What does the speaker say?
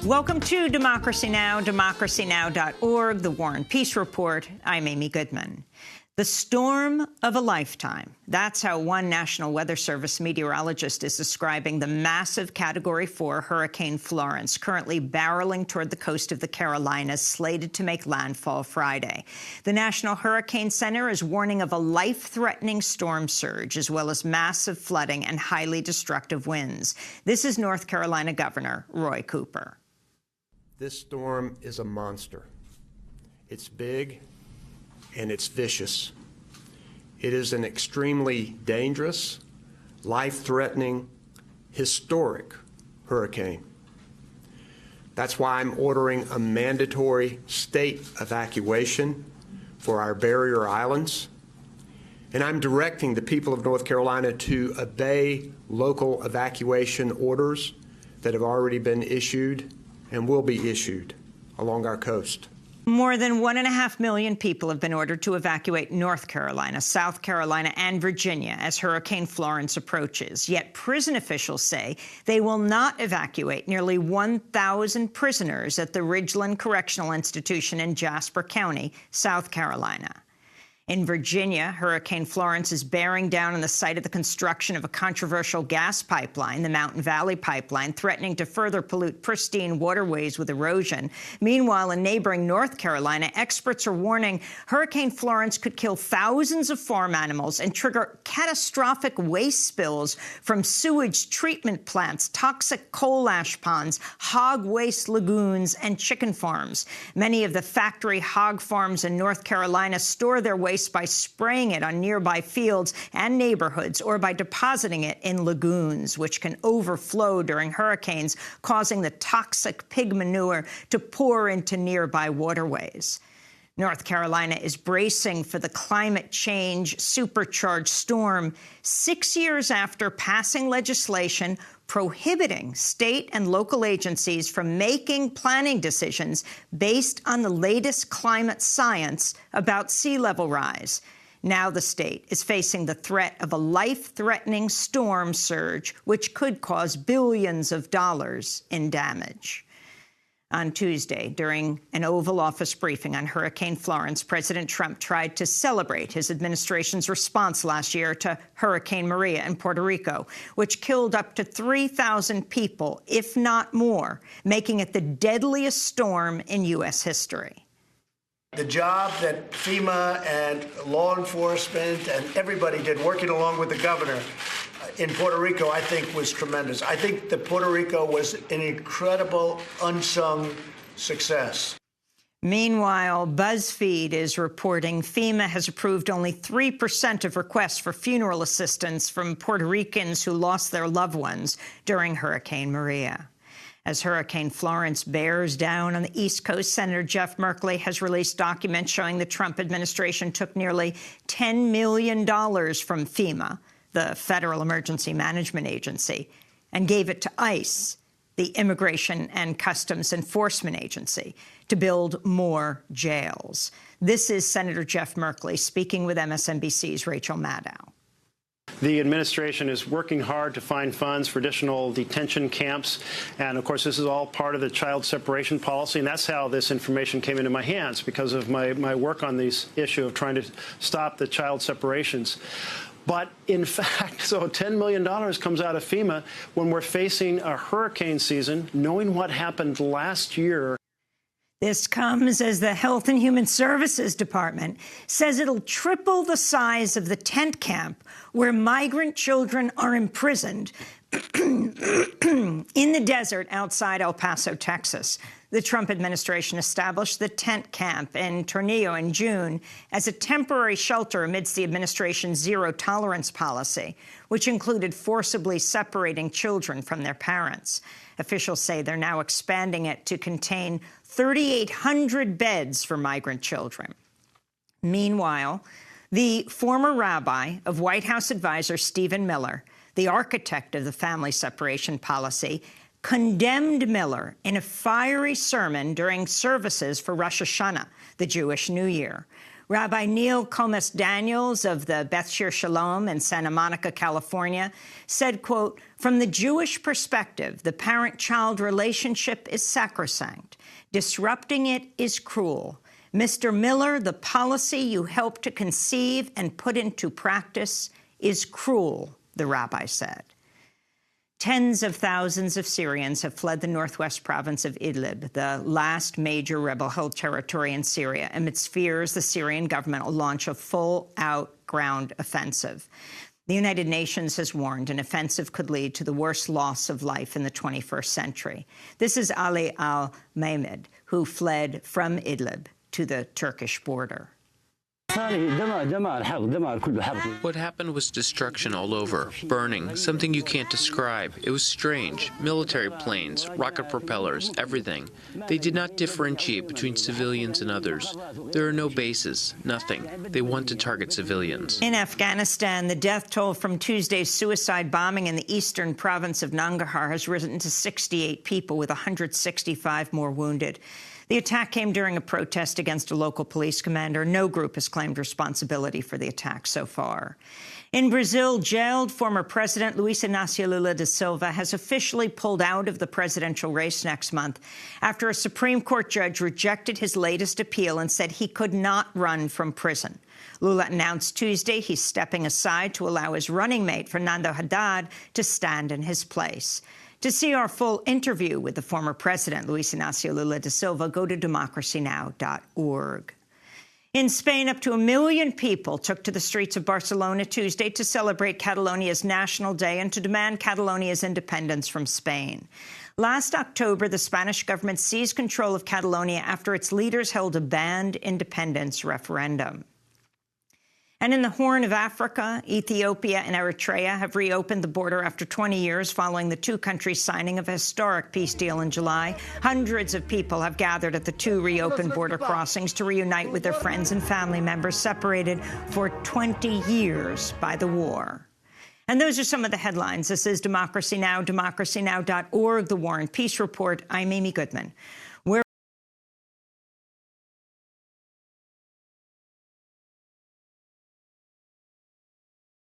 Welcome to Democracy Now!, democracynow.org, The War and Peace Report. I'm Amy Goodman. The storm of a lifetime. That's how one National Weather Service meteorologist is describing the massive Category 4 Hurricane Florence, currently barreling toward the coast of the Carolinas, slated to make landfall Friday. The National Hurricane Center is warning of a life-threatening storm surge, as well as massive flooding and highly destructive winds. This is North Carolina Governor Roy Cooper. This storm is a monster. It's big and it's vicious. It is an extremely dangerous, life-threatening, historic hurricane. That's why I'm ordering a mandatory state evacuation for our barrier islands. And I'm directing the people of North Carolina to obey local evacuation orders that have already been issued and will be issued along our coast. More than 1.5 million people have been ordered to evacuate North Carolina, South Carolina, and Virginia as Hurricane Florence approaches. Yet prison officials say they will not evacuate nearly 1,000 prisoners at the Ridgeland Correctional Institution in Jasper County, South Carolina. In Virginia, Hurricane Florence is bearing down on the site of the construction of a controversial gas pipeline, the Mountain Valley Pipeline, threatening to further pollute pristine waterways with erosion. Meanwhile, in neighboring North Carolina, experts are warning Hurricane Florence could kill thousands of farm animals and trigger catastrophic waste spills from sewage treatment plants, toxic coal ash ponds, hog waste lagoons, and chicken farms. Many of the factory hog farms in North Carolina store their waste by spraying it on nearby fields and neighborhoods or by depositing it in lagoons, which can overflow during hurricanes, causing the toxic pig manure to pour into nearby waterways. North Carolina is bracing for the climate change supercharged storm 6 years after passing legislation prohibiting state and local agencies from making planning decisions based on the latest climate science about sea level rise. Now the state is facing the threat of a life-threatening storm surge, which could cause billions of dollars in damage. On Tuesday, during an Oval Office briefing on Hurricane Florence, President Trump tried to celebrate his administration's response last year to Hurricane Maria in Puerto Rico, which killed up to 3,000 people, if not more, making it the deadliest storm in U.S. history. The job that FEMA and law enforcement and everybody did, working along with the governor in Puerto Rico, I think was tremendous. I think that Puerto Rico was an incredible, unsung success. Meanwhile, BuzzFeed is reporting FEMA has approved only 3% of requests for funeral assistance from Puerto Ricans who lost their loved ones during Hurricane Maria. As Hurricane Florence bears down on the East Coast, Senator Jeff Merkley has released documents showing the Trump administration took nearly $10 million from FEMA, the Federal Emergency Management Agency, and gave it to ICE, the Immigration and Customs Enforcement Agency, to build more jails. This is Senator Jeff Merkley speaking with MSNBC's Rachel Maddow. The administration is working hard to find funds for additional detention camps. And, of course, this is all part of the child separation policy. And that's how this information came into my hands, because of my work on this issue of trying to stop the child separations. But, in fact, so $10 million comes out of FEMA when we're facing a hurricane season, knowing what happened last year. This comes as the Health and Human Services Department says it'll triple the size of the tent camp where migrant children are imprisoned in the desert outside El Paso, Texas. The Trump administration established the tent camp in Tornillo in June as a temporary shelter amidst the administration's zero-tolerance policy, which included forcibly separating children from their parents. Officials say they're now expanding it to contain 3,800 beds for migrant children. Meanwhile, the former rabbi of White House advisor Stephen Miller, the architect of the family separation policy, condemned Miller in a fiery sermon during services for Rosh Hashanah, the Jewish New Year. Rabbi Neil Comas Daniels of the Beth Shir Shalom in Santa Monica, California, said, quote, "From the Jewish perspective, the parent-child relationship is sacrosanct. Disrupting it is cruel. Mr. Miller, the policy you helped to conceive and put into practice is cruel," the rabbi said. Tens of thousands of Syrians have fled the northwest province of Idlib, the last major rebel-held territory in Syria, amidst fears the Syrian government will launch a full-out ground offensive. The United Nations has warned an offensive could lead to the worst loss of life in the 21st century. This is Ali al-Mahmed, who fled from Idlib to the Turkish border. What happened was destruction all over, burning, something you can't describe. It was strange. Military planes, rocket propellers, everything. They did not differentiate between civilians and others. There are no bases, nothing. They want to target civilians. In Afghanistan, the death toll from Tuesday's suicide bombing in the eastern province of Nangarhar has risen to 68 people, with 165 more wounded. The attack came during a protest against a local police commander. No group has claimed responsibility for the attack so far. In Brazil, jailed former President Luiz Inácio Lula da Silva has officially pulled out of the presidential race next month after a Supreme Court judge rejected his latest appeal and said he could not run from prison. Lula announced Tuesday he's stepping aside to allow his running mate, Fernando Haddad, to stand in his place. To see our full interview with the former president, Luiz Inácio Lula da Silva, go to democracynow.org. In Spain, up to 1 million people took to the streets of Barcelona Tuesday to celebrate Catalonia's National Day and to demand Catalonia's independence from Spain. Last October, the Spanish government seized control of Catalonia after its leaders held a banned independence referendum. And in the Horn of Africa, Ethiopia and Eritrea have reopened the border after 20 years following the two countries' signing of a historic peace deal in July. Hundreds of people have gathered at the two reopened border crossings to reunite with their friends and family members separated for 20 years by the war. And those are some of the headlines. This is Democracy Now!, democracynow.org, The War and Peace Report. I'm Amy Goodman.